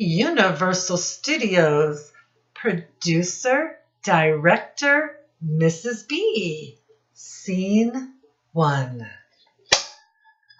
Universal Studios, producer, director, Mrs. B. Scene 1.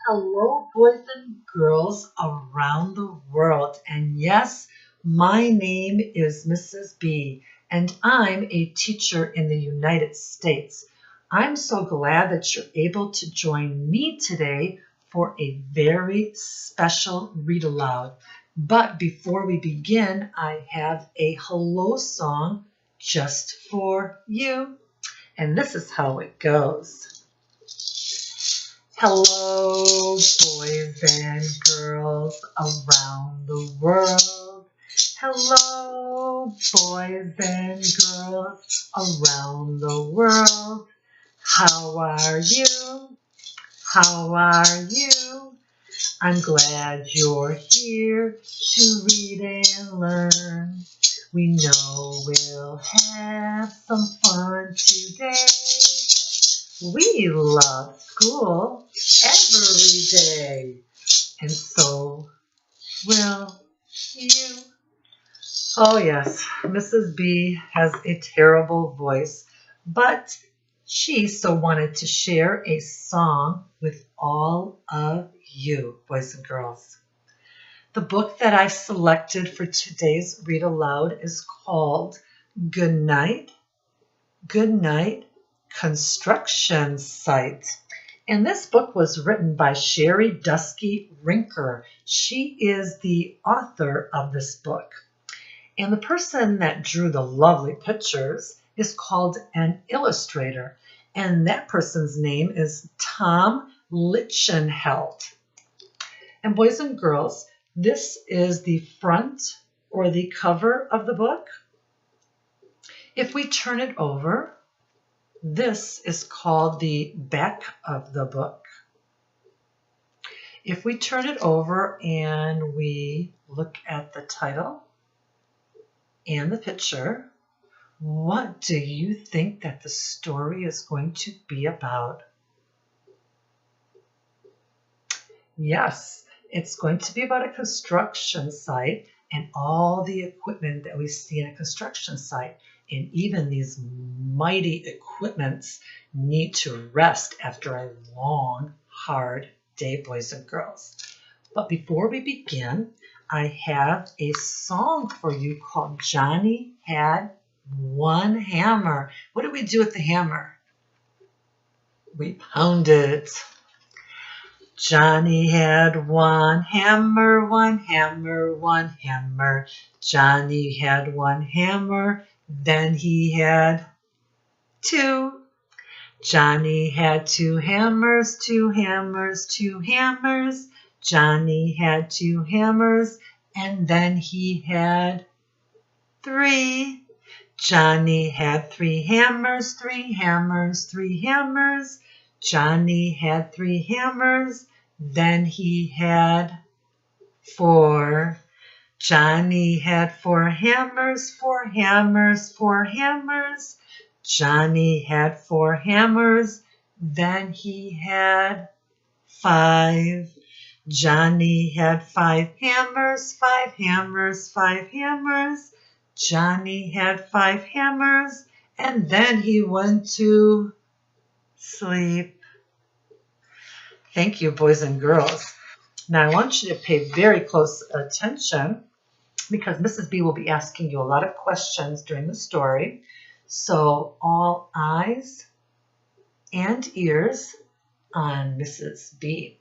Hello, boys and girls around the world. And yes, my name is Mrs. B, and I'm a teacher in the United States. I'm so glad that you're able to join me today for a very special read aloud. But before we begin, I have a hello song just for you. And this is how it goes. Hello, boys and girls around the world. Hello, boys and girls around the world. How are you? How are you? I'm glad you're here to read and learn. We know we'll have some fun today. We love school every day, and so will you. Oh yes, Mrs. B has a terrible voice, but she so wanted to share a song with all of you, boys and girls. The book that I've selected for today's read aloud is called Goodnight, Goodnight Construction Site. And this book was written by Sherry Dusky Rinker. She is the author of this book. And the person that drew the lovely pictures is called an illustrator. And that person's name is Tom Lichtenheld. And boys and girls, this is the front or the cover of the book. If we turn it over, this is called the back of the book. If we turn it over and we look at the title and the picture, what do you think that the story is going to be about? Yes, it's going to be about a construction site and all the equipment that we see in a construction site. And even these mighty equipments need to rest after a long, hard day, boys and girls. But before we begin, I have a song for you called Johnny Had One Hammer. What do we do with the hammer? We pound it. Johnny had one hammer, one hammer, one hammer. Johnny had one hammer, then he had two. Johnny had two hammers, two hammers, two hammers. Johnny had two hammers, and then he had three. Johnny had three hammers, three hammers, three hammers. Johnny had three hammers, then he had four. Johnny had four hammers, four hammers, four hammers. Johnny had four hammers, then he had five. Johnny had five hammers, five hammers, five hammers. Johnny had five hammers, and then he went to sleep. Thank you, boys and girls. Now I want you to pay very close attention because Mrs. B will be asking you a lot of questions during the story. So all eyes and ears on Mrs. B.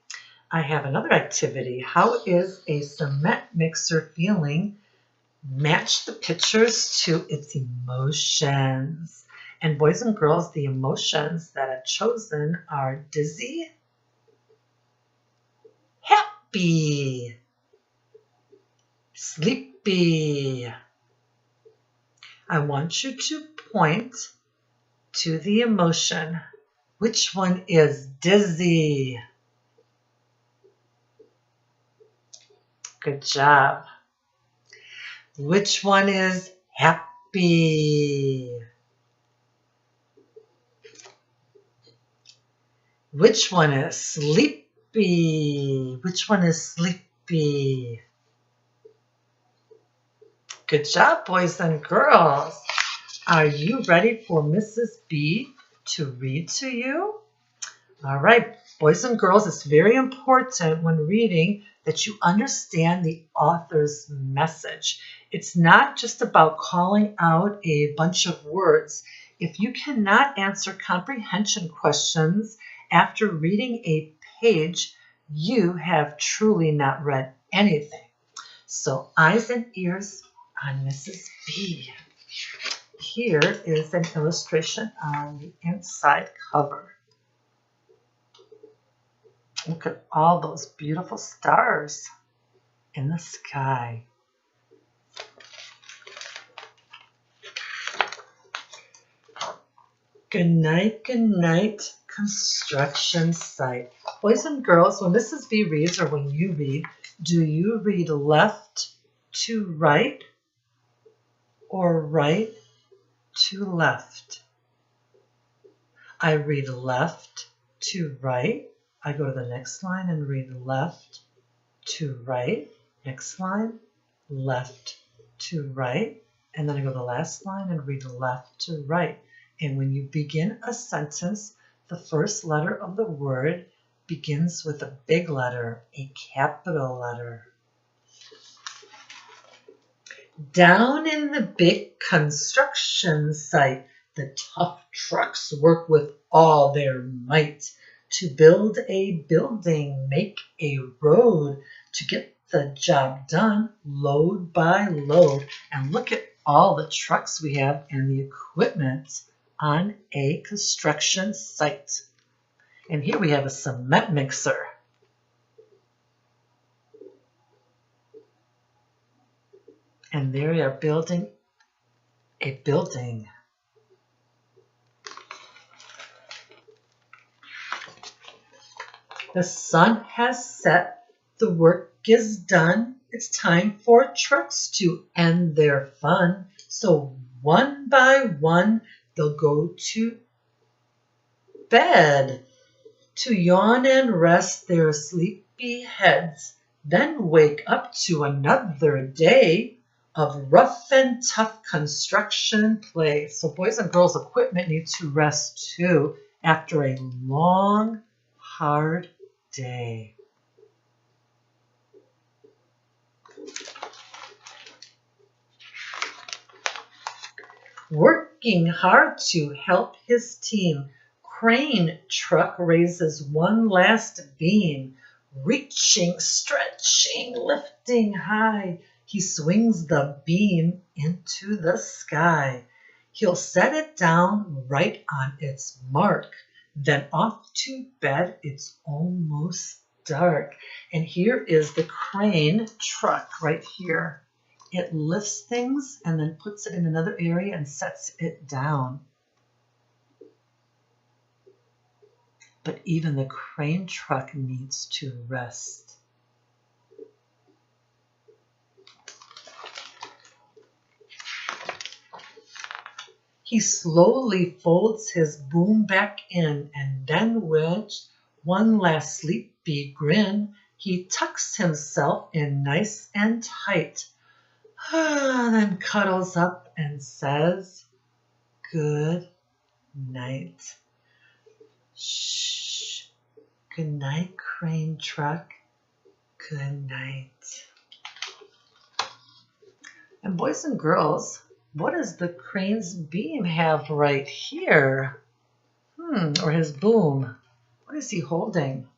I have another activity. How is a cement mixer feeling? Match the pictures to its emotions. And boys and girls, the emotions that I've chosen are dizzy, happy, sleepy. I want you to point to the emotion. Which one is dizzy? Good job. Which one is happy? Which one is sleepy? Which one is sleepy? Good job, boys and girls. Are you ready for Mrs. B to read to you? All right, boys and girls, it's very important when reading that you understand the author's message. It's not just about calling out a bunch of words. If you cannot answer comprehension questions after reading a page, you have truly not read anything. So eyes and ears on Mrs. B. Here is an illustration on the inside cover. Look at all those beautiful stars in the sky. Good night, construction site. Boys and girls, when Mrs. B reads or when you read, do you read left to right or right to left? I read left to right. I go to the next line and read left to right. Next line, left to right. And then I go to the last line and read left to right. And when you begin a sentence, the first letter of the word begins with a big letter, a capital letter. Down in the big construction site, the tough trucks work with all their might to build a building, make a road, to get the job done load by load. And look at all the trucks we have and the equipment on a construction site. And here we have a cement mixer. And there we are building a building. The sun has set, the work is done. It's time for trucks to end their fun. So one by one, they'll go to bed to yawn and rest their sleepy heads, then wake up to another day of rough and tough construction play. So boys and girls, equipment need to rest too after a long, hard day. Working hard to help his team, crane truck raises one last beam. Reaching, stretching, lifting high, he swings the beam into the sky. He'll set it down right on its mark, then off to bed. It's almost dark. And here is the crane truck right here. It lifts things and then puts it in another area and sets it down. But even the crane truck needs to rest. He slowly folds his boom back in, and then with one last sleepy grin, he tucks himself in nice and tight. Then cuddles up and says, good night. Shh. Good night, crane truck. Good night. And boys and girls, what does the crane's beam have right here? Or his boom? What is he holding?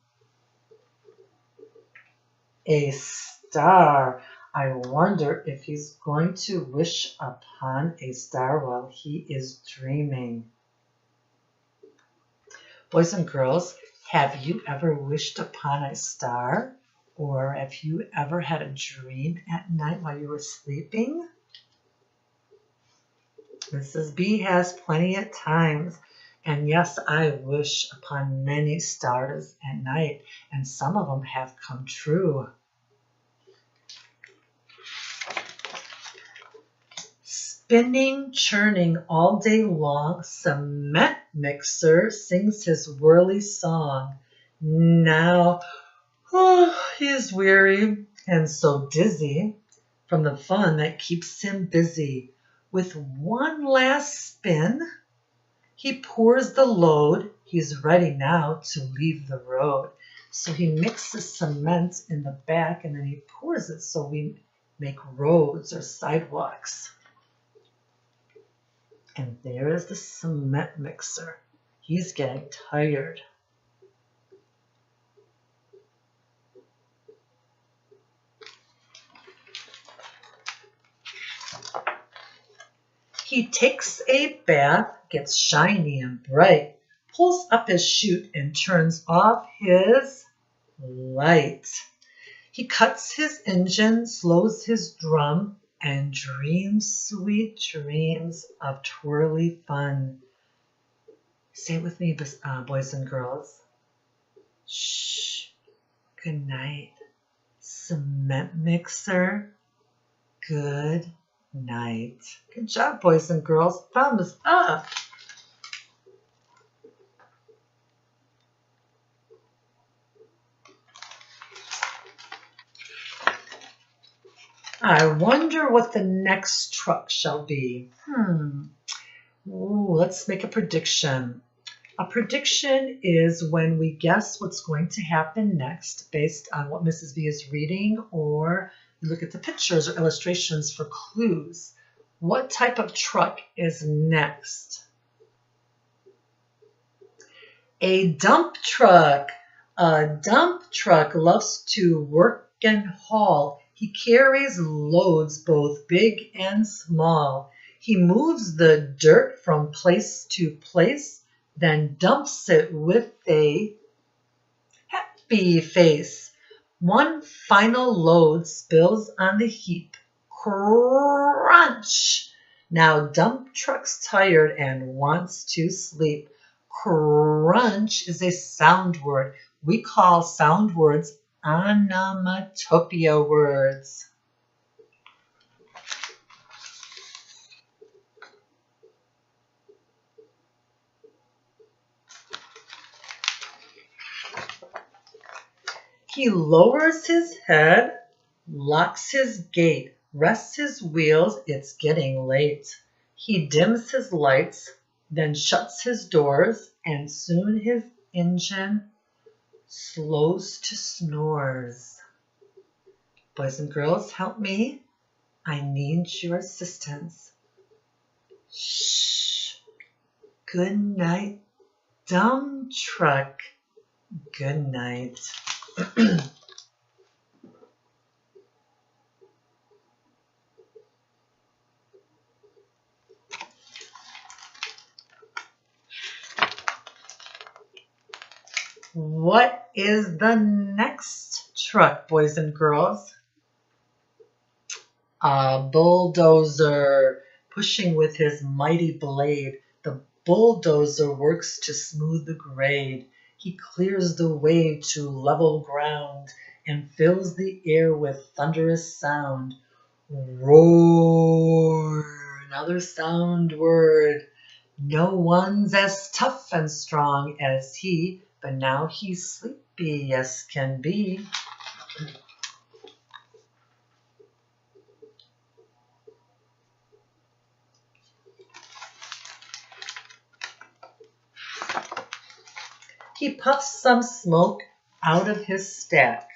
A star. I wonder if he's going to wish upon a star while he is dreaming. Boys and girls, have you ever wished upon a star? Or have you ever had a dream at night while you were sleeping? Mrs. B has plenty of times. And yes, I wish upon many stars at night, and some of them have come true. Spinning, churning all day long, cement mixer sings his whirly song. Now, he is weary and so dizzy. from the fun that keeps him busy. With one last spin, he pours the load. He's ready now to leave the road. So he mixes cement in the back and then he pours it so we make roads or sidewalks. And there is the cement mixer. He's getting tired. He takes a bath, gets shiny and bright, pulls up his chute and turns off his light. He cuts his engine, slows his drum, and dreams sweet dreams of twirly fun. Say it with me, boys and girls. Shh. Good night. Cement mixer. Good night. Good job, boys and girls. Thumbs up. I wonder what the next truck shall be. Ooh, let's make a prediction. A prediction is when we guess what's going to happen next based on what Mrs. V is reading, or you look at the pictures or illustrations for clues. What type of truck is next? A dump truck. A dump truck loves to work and haul. He carries loads both big and small. He moves the dirt from place to place, then dumps it with a happy face. One final load spills on the heap. Crunch! Now dump truck's tired and wants to sleep. Crunch is a sound word. We call sound words onomatopoeia words. He lowers his head, locks his gate, rests his wheels, it's getting late. He dims his lights, then shuts his doors, and soon his engine slows to snores. Boys and girls, help me. I need your assistance. Shh. Good night, dumb truck. Good night. What is the next truck, boys and girls? A bulldozer, pushing with his mighty blade. The bulldozer works to smooth the grade. He clears the way to level ground and fills the air with thunderous sound. Roar, another sound word. No one's as tough and strong as he, but now he's sleepy as can be. He puffs some smoke out of his stack,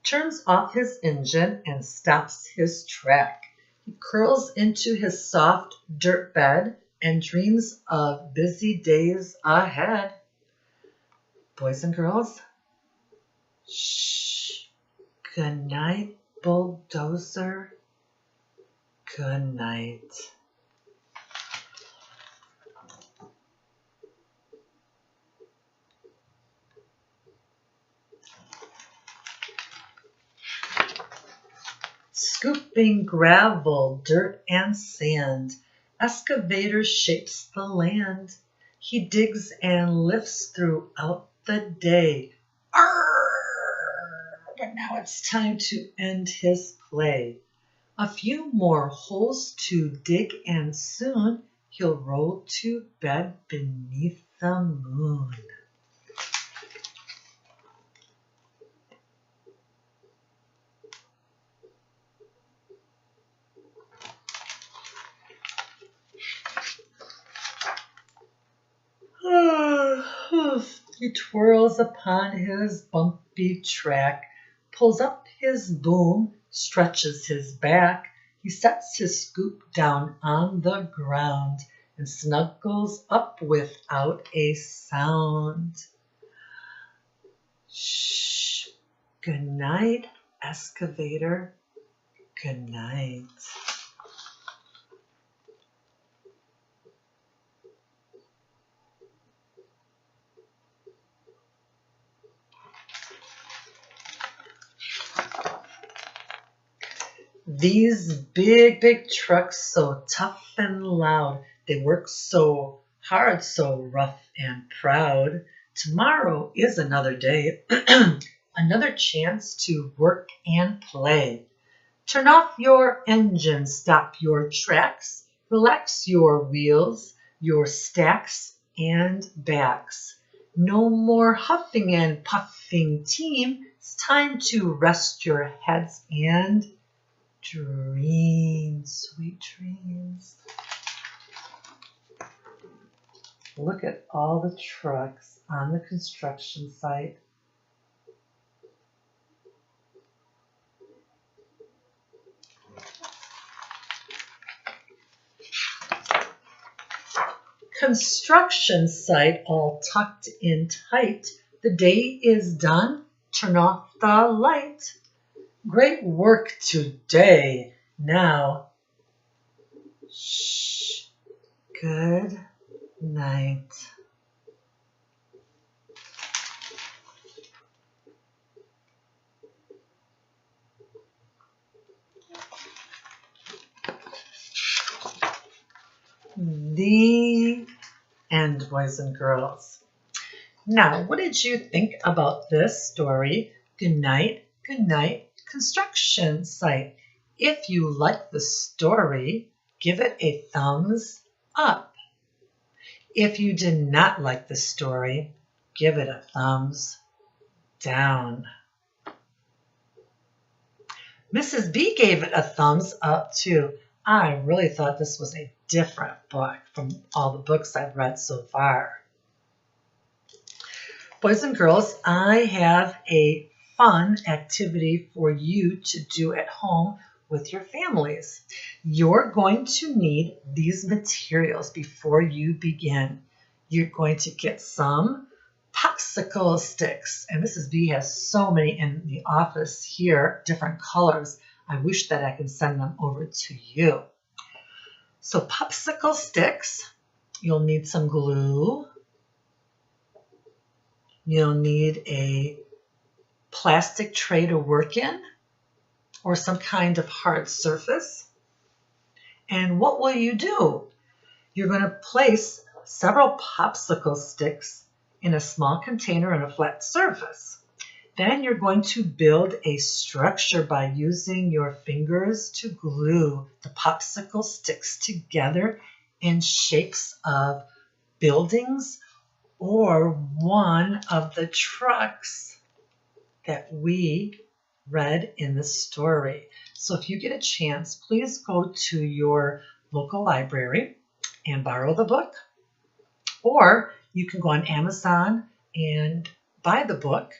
turns off his engine and stops his track. He curls into his soft dirt bed and dreams of busy days ahead. Boys and girls, shh. Good night, bulldozer. Good night. Scooping gravel, dirt, and sand, excavator shapes the land. He digs and lifts throughout the day. Arr! But now it's time to end his play. A few more holes to dig and soon he'll roll to bed beneath the moon. He twirls upon his bumpy track, pulls up his boom, stretches his back. He sets his scoop down on the ground and snuggles up without a sound. Shh. Good night, excavator. Good night. These big trucks, so tough and loud, they work so hard, so rough and proud. Tomorrow is another day, another chance to work and play. Turn off your engine, stop your tracks, relax your wheels, your stacks and backs. No more huffing and puffing, team. It's time to rest your heads and dreams, sweet dreams. Look at all the trucks on the construction site. Construction site all tucked in tight. The day is done. Turn off the light. Great work today. Now, shh. Good night. The end, boys and girls. Now, what did you think about this story? Good night, construction site. If you like the story, give it a thumbs up. If you did not like the story, give it a thumbs down. Mrs. B gave it a thumbs up too. I really thought this was a different book from all the books I've read so far. Boys and girls, I have a fun activity for you to do at home with your families. You're going to need these materials before you begin. You're going to get some popsicle sticks, and Mrs. B has so many in the office here, different colors. I wish that I could send them over to you. So popsicle sticks, you'll need some glue. You'll need a plastic tray to work in or some kind of hard surface. And what will you do? You're going to place several popsicle sticks in a small container on a flat surface. Then you're going to build a structure by using your fingers to glue the popsicle sticks together in shapes of buildings or one of the trucks that we read in the story. So if you get a chance, please go to your local library and borrow the book, or you can go on Amazon and buy the book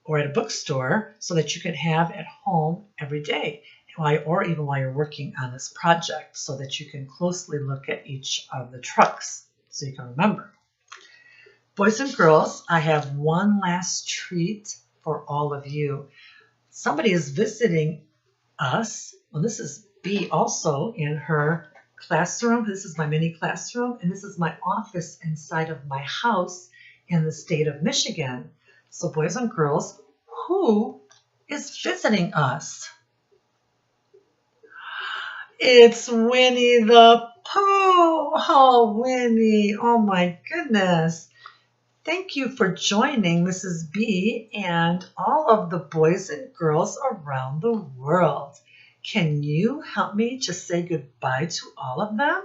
or at a bookstore so that you can have at home every day, or even while you're working on this project, so that you can closely look at each of the trucks so you can remember. Boys and girls, I have one last treat for all of you. Somebody is visiting us. Well, this is B also in her classroom. This is my mini classroom, and this is my office inside of my house in the state of Michigan. So boys and girls, who is visiting us? It's Winnie the Pooh. Oh, Winnie. Oh, my goodness. Thank you for joining Mrs. B and all of the boys and girls around the world. Can you help me to say goodbye to all of them?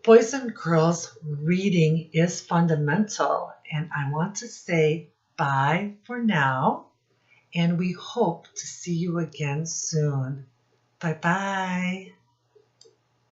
Boys and girls, reading is fundamental, and I want to say bye for now, and we hope to see you again soon. Bye-bye.